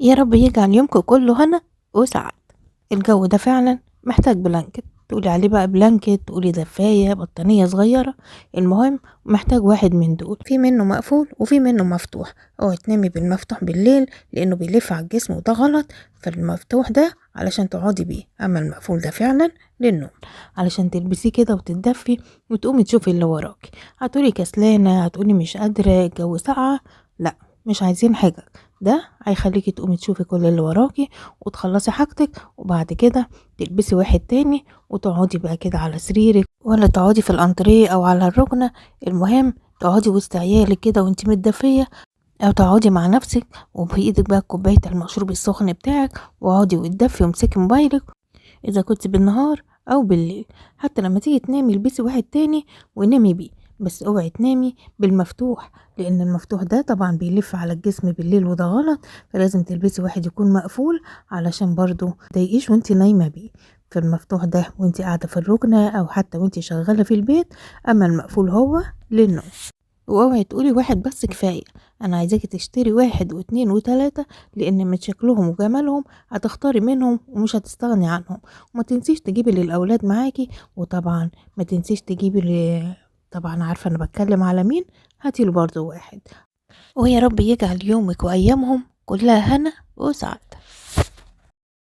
يا رب يجعل يومكم كله هنا وسعد. الجو ده فعلا محتاج بلانكت، تقولي عليه بقى بلانكت، تقولي دفاية، بطانية صغيرة. المهم محتاج واحد من دول، في منه مقفول وفي منه مفتوح. اوعي تنامي بالمفتوح بالليل لانه بيلف على الجسم وده غلط. فالمفتوح ده علشان تقعدي بيه، اما المقفول ده فعلا للنوم، علشان تلبسيه كده وتتدفي وتقومي تشوفي اللي وراكي. هتقولي كسلانة، هتقولي مش قادرة، الجو ساقعة. لا، مش عايزين حاجة. ده هيخليكي تقومي تشوفي كل اللي وراكي وتخلصي حاجتك، وبعد كده تلبسي واحد تاني وتقعدي بقى كده على سريرك، ولا تقعدي في الانتريه او على الركنة. المهم تقعدي وسط عيالك كده وانتي متدفية، او تقعدي مع نفسك وبايدك بقى كوباية المشروب السخن بتاعك، واقعدي وتدفي وامسكي موبايلك اذا كنت بالنهار او بالليل. حتى لما تيجي تنامي البسي واحد تاني ونامي بيه، بس اوعي تنامي بالمفتوح لان المفتوح ده طبعا بيلف على الجسم بالليل وده غلط. فلازم تلبسي واحد يكون مقفول علشان برضو متضايقيش وانتي نايمة بيه. في المفتوح ده وانتي قاعدة في الركنة او حتى وانتي شغالة في البيت، اما المقفول هو للنوم. واوعي تقولي واحد بس كفاية، انا عايزاكي تشتري واحد واتنين وتلاتة، لان من شكلهم وجمالهم هتختاري منهم ومش هتستغني عنهم. وما تنسيش تجيبي للاولاد معاكي، وطبعا ما تنسيش تجيبي طبعا عارفة انا بتكلم على مين. هاتيله برضو واحد. ويا رب يجعل يومك وايامهم كلها هنا وسعادة.